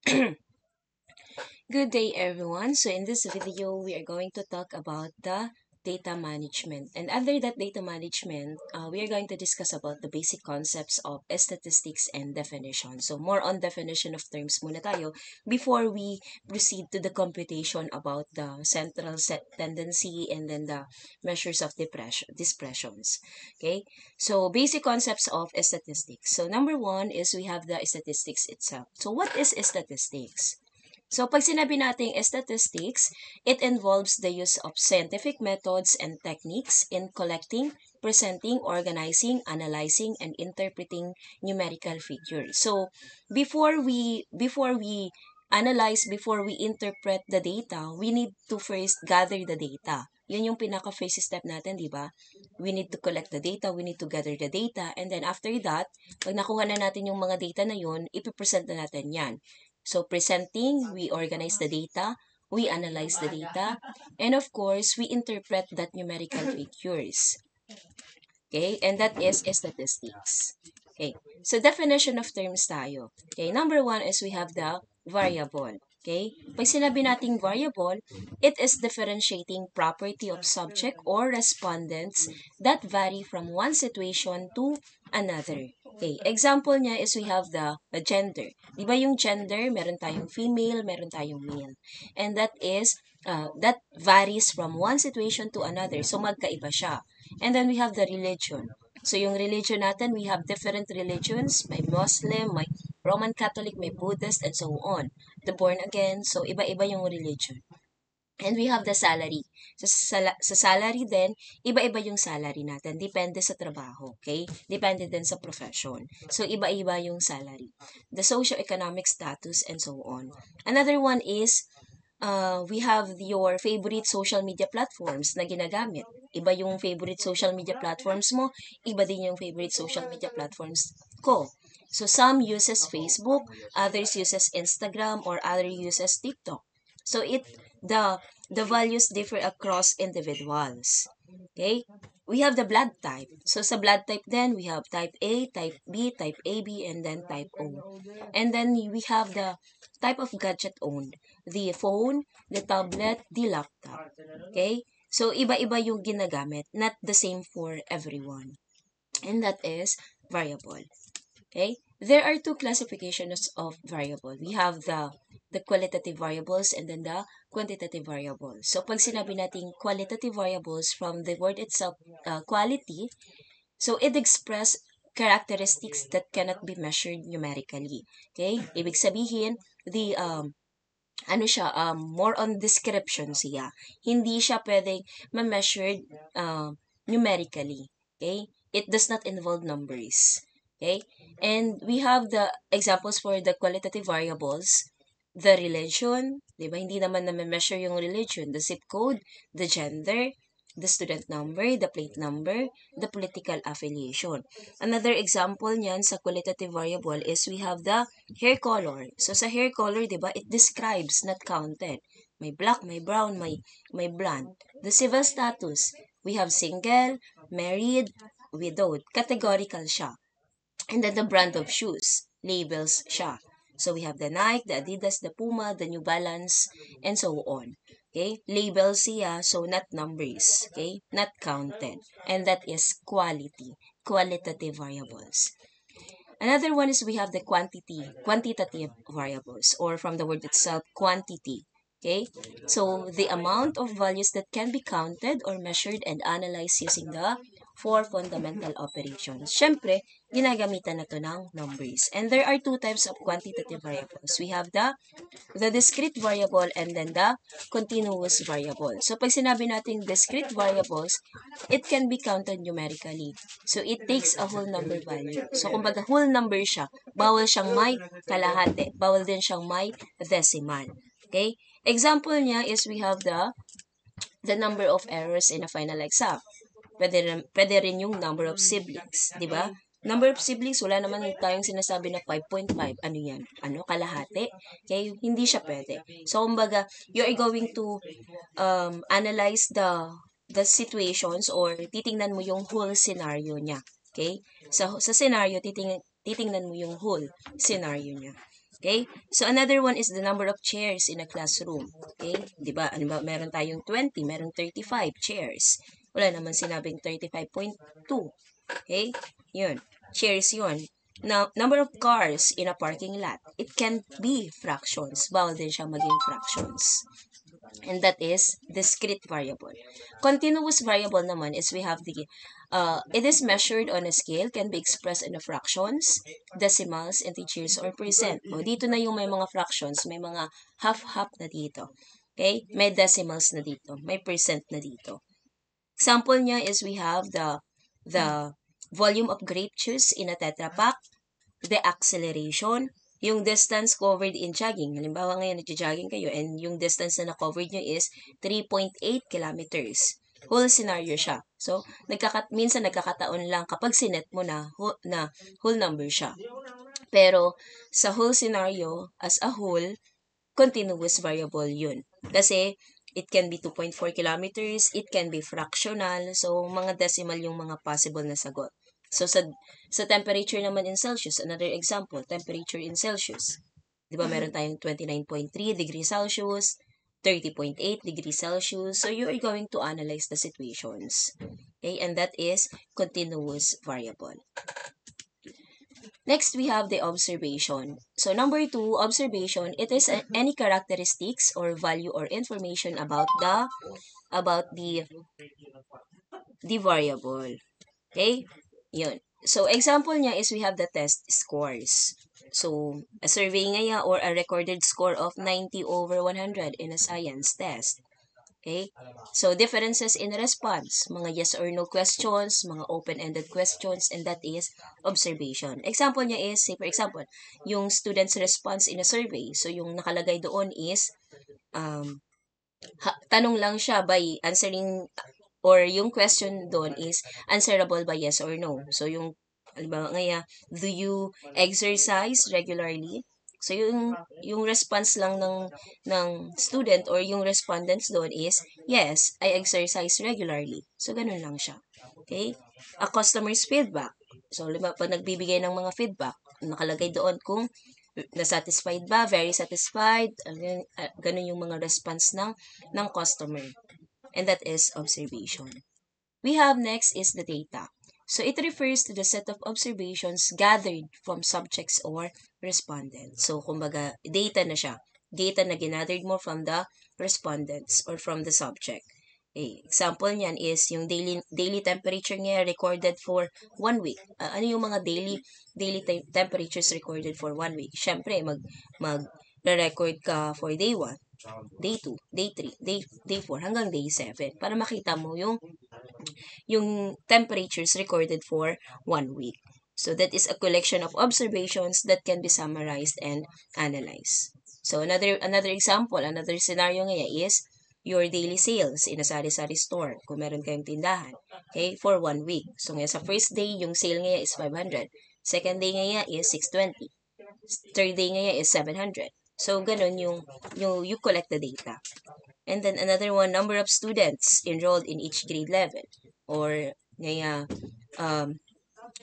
Good day, everyone. So, in this video, we are going to talk about the data management. And under that data management, we are going to discuss about the basic concepts of statistics and definition. So, more on definition of terms muna tayo before we proceed to the computation about the central set tendency and then the measures of dispersions. Okay, so basic concepts of statistics. So, number one is we have the statistics itself. So, what is statistics? So, pag sinabi nating statistics, it involves the use of scientific methods and techniques in collecting, presenting, organizing, analyzing, and interpreting numerical figures. So, before we analyze, before we interpret the data, we need to first gather the data. Yun yung pinaka-first step natin, di ba? We need to collect the data, we need to gather the data, and then after that, pag nakuha na natin yung mga data na yun, ipipresent na natin yan. So presenting, we organize the data, we analyze the data, and of course, we interpret that numerical figures. Okay, and that is statistics. Okay, so definition of terms tayo. Okay, number one is we have the variable. Okay, pag sinabi nating variable, it is differentiating property of subject or respondents that vary from one situation to another. Okay, example niya is we have the gender. Di ba yung gender, meron tayong female, meron tayong male. And that varies from one situation to another. So magkaiba siya. And then we have the religion. So yung religion natin, we have different religions. May Muslim, may Roman Catholic, may Buddhist, and so on. The born again, so iba-iba yung religion. And we have the salary. Sa salary din, iba-iba yung salary natin. Depende sa trabaho, okay? Depende din sa profession. So, iba-iba yung salary. The socio-economic status and so on. Another one is, we have your favorite social media platforms na ginagamit. Iba yung favorite social media platforms mo, iba din yung favorite social media platforms ko. So, some uses Facebook, others uses Instagram, or other uses TikTok. So, the values differ across individuals. Okay? We have the blood type. So, sa blood type then, we have type A, type B, type AB, and then type O. And then, we have the type of gadget owned. The phone, the tablet, the laptop. Okay? So, iba-iba yung ginagamit. Not the same for everyone. And that is variable. Okay? There are two classifications of variable. We have the qualitative variables and then the quantitative variables. So, pag sinabi natin qualitative variables from the word itself, quality, so it express characteristics that cannot be measured numerically. Okay? Ibig sabihin, more on description siya. Hindi siya pwedeng ma-measured numerically. Okay? It does not involve numbers. Okay? And we have the examples for the qualitative variables. The religion, di ba? Hindi naman na-measure yung religion. The zip code, the gender, the student number, the plate number, the political affiliation. Another example niyan sa qualitative variable is we have the hair color. So sa hair color, 'di ba, it describes, not counted. May black, may brown, may blonde. The civil status, we have single, married, widowed. Categorical siya. And then the brand of shoes, labels siya. So we have the Nike, the Adidas, the Puma, the New Balance, and so on. Okay? Labels siya, so not numbers. Okay? Not counted. And that is quality, qualitative variables. Another one is we have the quantitative variables, or from the word itself, quantity. Okay? So, the amount of values that can be counted or measured and analyzed using the four fundamental operations. Siyempre, ginagamitan na to ng numbers. And there are two types of quantitative variables. We have the discrete variable and then the continuous variable. So, pag sinabi natin discrete variables, it can be counted numerically. So, it takes a whole number value. So, kumbaga, whole number siya. Bawal siyang may kalahati. Bawal din siyang may decimal. Okay? Example niya is we have the number of errors in a final exam. Pwede rin yung number of siblings. Di ba? Number of siblings, wala naman tayong sinasabi na 5.5. Ano yan? Kalahati? Okay? Hindi siya pwede. So, kumbaga, you are going to analyze the situations or titingnan mo yung whole scenario niya. Okay? Sa scenario, titingnan mo yung whole scenario niya. Okay? So, another one is the number of chairs in a classroom. Okay? Diba? Ano ba? Meron tayong 20, meron 35 chairs. Wala naman sinabing 35.2. Okay? Yun. Chairs yun. Now, number of cars in a parking lot. It can be fractions. Bawal din siya maging fractions. And that is discrete variable. Continuous variable naman is we have the, it is measured on a scale, can be expressed in a fractions, decimals, integers, or percent. O, dito na yung may mga fractions, may mga half-half na dito. Okay? May decimals na dito, may percent na dito. Example niya is we have the volume of grape juice in a Tetra Pak, the acceleration, yung distance covered in jogging. Halimbawa ngayon, nagja-jogging kayo and yung distance na na-covered nyo is 3.8 kilometers. Whole scenario siya. So, minsan nagkakataon lang kapag sinet mo na whole number siya. Pero, sa whole scenario, as a whole, continuous variable yun. Kasi, it can be 2.4 kilometers, it can be fractional, so mga decimal yung mga possible na sagot. So, sa temperature naman in Celsius, another example, temperature in Celsius. Di ba, meron tayong 29.3 degrees Celsius, 30.8 degrees Celsius. So, you are going to analyze the situations. Okay, and that is continuous variable. Next, we have the observation. So, number 2, observation, it is any characteristics or value or information about the variable. Okay? Yun. So, example niya is we have the test scores. So, a survey ngaya or a recorded score of 90 over 100 in a science test. Okay? So, differences in response, mga yes or no questions, mga open-ended questions, and that is observation. Example niya is, say for example, yung student's response in a survey. So, yung nakalagay doon is, tanong lang siya by answering, or yung question doon is answerable by yes or no. So, yung, halimbawa ngaya, do you exercise regularly? So, yung response lang ng student or yung respondents doon is, yes, I exercise regularly. So, ganun lang siya. Okay? A customer's feedback. So, pag nagbibigay ng mga feedback, nakalagay doon kung na-satisfied ba, very satisfied, ganun yung mga response ng customer. And that is observation. We have next is the data. So, it refers to the set of observations gathered from subjects or respondents. So, kumbaga, data na siya. Data na ginathered mo from the respondents or from the subject. Okay. Example niyan is yung daily temperature niya recorded for 1 week. Ano yung mga daily temperatures recorded for 1 week? Siyempre, mag-record ka for day 1, day 2, day 3, day 4, hanggang day 7 para makita mo yung temperatures recorded for 1 week. So, that is a collection of observations that can be summarized and analyzed. So, another example, another scenario ngayon is your daily sales in a sari-sari store, kung meron kayong tindahan, okay, for 1 week. So, ngayon sa first day, yung sale ngayon is 500. Second day ngayon is 620. Third day ngayon is 700. So, ganun you collect the data. And then, another one, number of students enrolled in each grade level. Or, ngayon,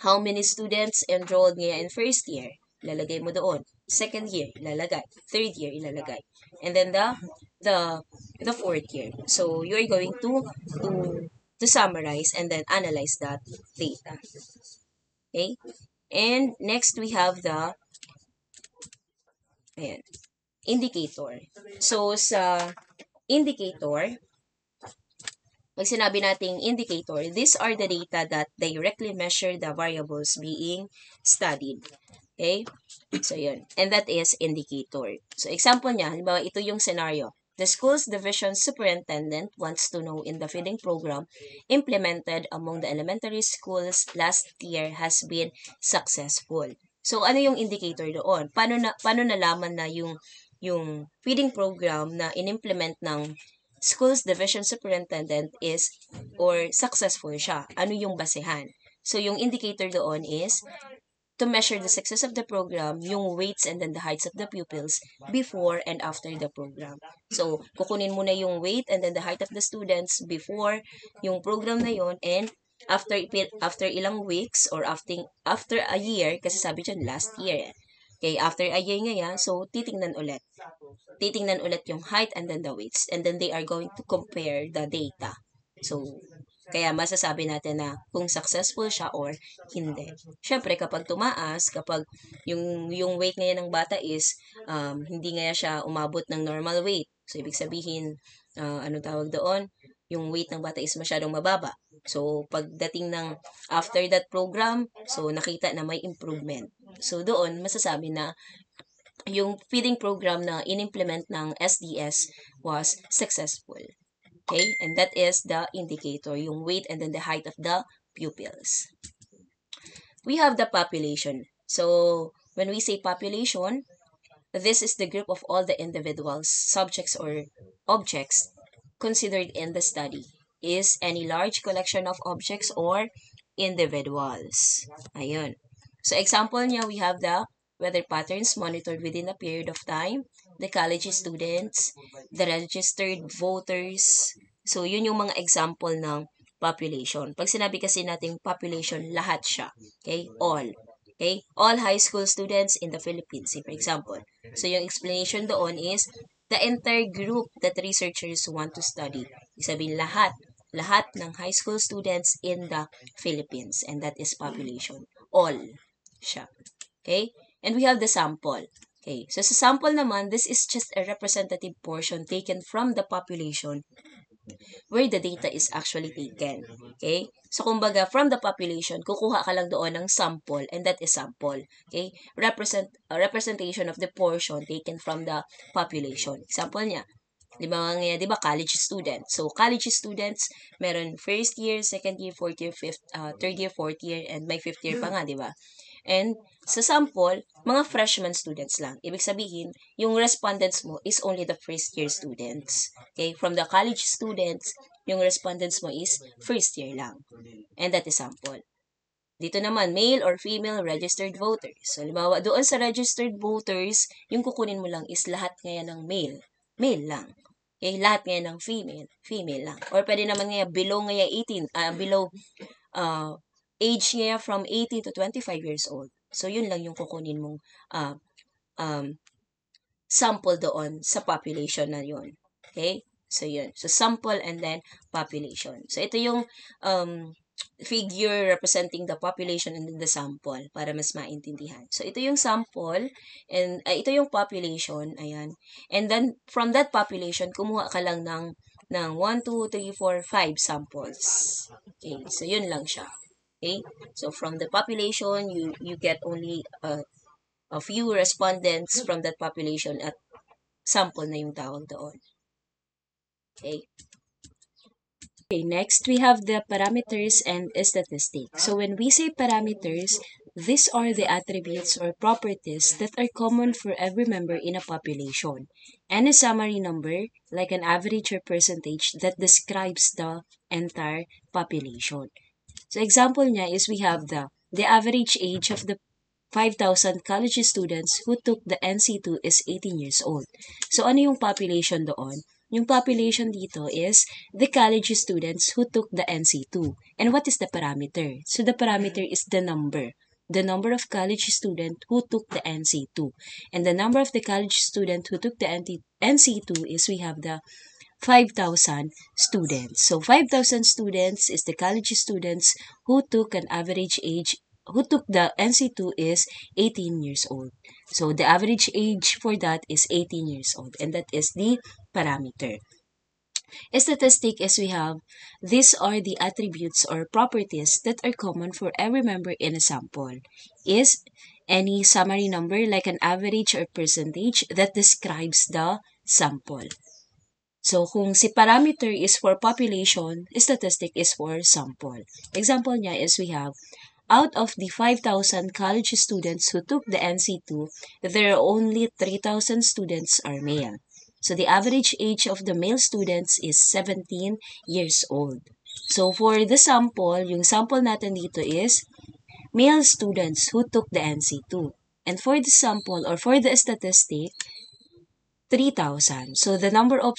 how many students enrolled ngayon in first year? Ilalagay mo doon. Second year, ilalagay. Third year, ilalagay. And then, the fourth year. So, you're going to summarize and then analyze that data. Okay? And next, we have the indicator. So, sa indicator, pag sinabi nating indicator, these are the data that directly measure the variables being studied. Okay? So, yun. And that is indicator. So, example niya, halimbawa, ito yung scenario. The school's division superintendent wants to know in the feeding program implemented among the elementary schools last year has been successful. So, ano yung indicator doon? Paano nalaman na yung feeding program na inimplement ng school's division superintendent is or successful siya? Ano yung basehan? So, yung indicator doon is to measure the success of the program, yung weights and then the heights of the pupils before and after the program. So, kukunin mo na yung weight and then the height of the students before yung program na yon, and after ilang weeks or after a year, kasi sabi dyan last year. Okay, after a year ngayon, so titingnan ulit. Titingnan ulit yung height and then the weights. And then they are going to compare the data. So, kaya masasabi natin na kung successful siya or hindi. Siyempre, kapag tumaas, kapag yung weight ngayon ng bata is hindi ngayon siya umabot ng normal weight. So, ibig sabihin, ano tawag doon? Yung weight ng bata is masyadong mababa. So, pagdating ng after that program, so nakita na may improvement. So, doon masasabi na yung feeding program na in-implement ng SDS was successful. Okay? And that is the indicator, yung weight and then the height of the pupils. We have the population. So, when we say population, this is the group of all the individuals, subjects, or objects considered in the study. Is any large collection of objects or individuals. Ayun. So, example niya, we have the weather patterns monitored within a period of time, the college students, the registered voters. So, yun yung mga example ng population. Pag sinabi kasi natin population, lahat siya. Okay? All. Okay? All high school students in the Philippines, for example. So, yung explanation doon is the entire group that researchers want to study. Ibig sabihin, lahat ng high school students in the Philippines. And that is population. All siya. Okay? And we have the sample. Okay, so sa sample naman, this is just a representative portion taken from the population where the data is actually taken. Okay? So, kumbaga, from the population, kukuha ka lang doon ng sample, and that is sample. Okay? Representation of the portion taken from the population. Example niya, di ba college students. So, college students, meron first year, second year, fourth year, third year, fourth year, and may fifth year pa nga, di ba? And sa sample, mga freshman students lang. Ibig sabihin, yung respondents mo is only the first year students. Okay? From the college students, yung respondents mo is first year lang. And that is sample. Dito naman, male or female registered voters. So, halimbawa, doon sa registered voters, yung kukunin mo lang is lahat ngayon ng male. Male lang. Okay? Lahat ngayon ng female. Female lang. Or pwede naman ngayon, below ngayon 18, below age niya from 18 to 25 years old. So, yun lang yung kukunin mong sample doon sa population na yun. Okay? So, yun. So, sample and then population. So, ito yung figure representing the population and then the sample para mas maintindihan. So, ito yung sample and ito yung population. Ayan. And then, from that population, kumuha ka lang ng 1, 2, 3, 4, 5 samples. Okay? So, yun lang siya. Okay, so from the population, you get only a few respondents from that population at sample na yung tawag doon. Okay. Okay, next we have the parameters and statistics. So when we say parameters, these are the attributes or properties that are common for every member in a population. And a summary number, like an average or percentage that describes the entire population. So, example niya is we have the average age of the 5,000 college students who took the NC2 is 18 years old. So, ano yung population doon? Yung population dito is the college students who took the NC2. And what is the parameter? So, the parameter is the number. The number of college students who took the NC2. And the number of the college student who took the NC2 is we have the 5,000 students. So, 5,000 students is the college students who took an average age, who took the NC2 is 18 years old. So, the average age for that is 18 years old. And that is the parameter. Statistic is we have, these are the attributes or properties that are common for every member in a sample. Is any summary number like an average or percentage that describes the sample. So, kung si parameter is for population, statistic is for sample. Example niya is we have, out of the 5,000 college students who took the NC2, there are only 3,000 students are male. So, the average age of the male students is 17 years old. So, for the sample, yung sample natin dito is male students who took the NC2. And for the sample or for the statistic, 3,000. So the number of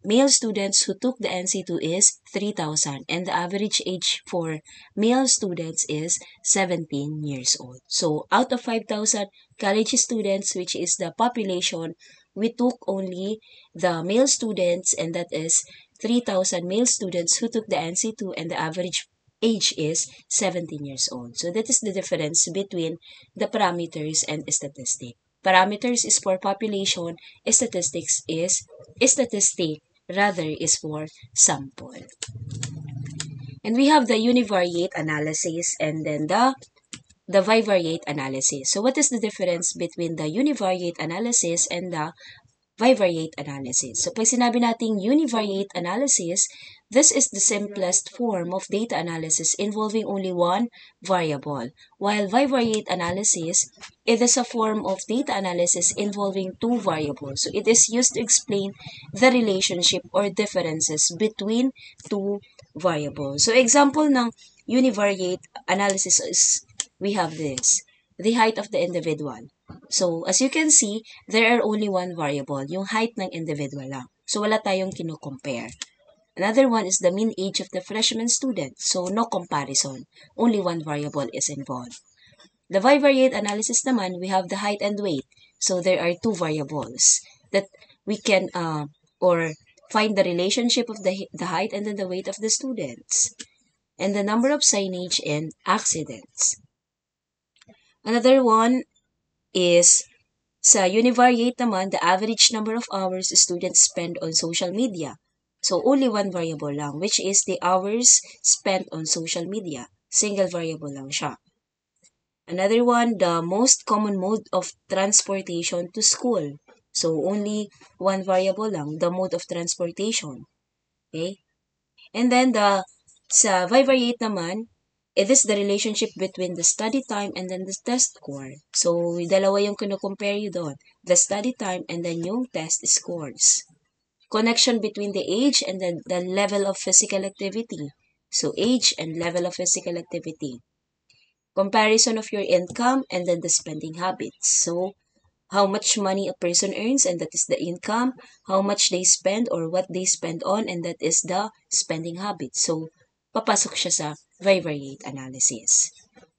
male students who took the NC2 is 3,000, and the average age for male students is 17 years old. So out of 5,000 college students, which is the population, we took only the male students, and that is 3,000 male students who took the NC2, and the average age is 17 years old. So that is the difference between the parameters and statistic. Parameters is for population, statistic is for sample. And we have the univariate analysis and then the bivariate analysis. So what is the difference between the univariate analysis and the bivariate analysis? So pag sinabi nating univariate analysis, this is the simplest form of data analysis involving only one variable, while bivariate analysis, it is a form of data analysis involving two variables. So it is used to explain the relationship or differences between two variables. So example ng univariate analysis is, we have this, the height of the individual. So, as you can see, there are only one variable, yung height ng individual lang. So, wala tayong kino-compare. Another one is the mean age of the freshman student. So, no comparison. Only one variable is involved. The bivariate analysis naman, we have the height and weight. So, there are two variables that we can, or find the relationship of the height and then the weight of the students. And the number of signage and accidents. Another one is, sa univariate naman, the average number of hours students spend on social media. So, only one variable lang, which is the hours spent on social media. Single variable lang siya. Another one, the most common mode of transportation to school. So, only one variable lang, the mode of transportation. Okay? And then, sa bivariate naman, it is the relationship between the study time and then the test score. So, dalawa yung kino-compare you doon. The study time and then yung test scores. Connection between the age and then the level of physical activity. So, age and level of physical activity. Comparison of your income and then the spending habits. So, how much money a person earns, and that is the income. How much they spend or what they spend on, and that is the spending habits. So, papasok siya sa bivariate analysis.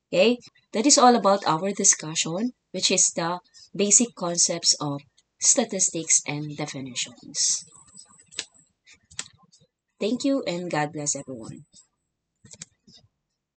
Okay? That is all about our discussion, which is the basic concepts of statistics and definitions. Thank you and God bless everyone.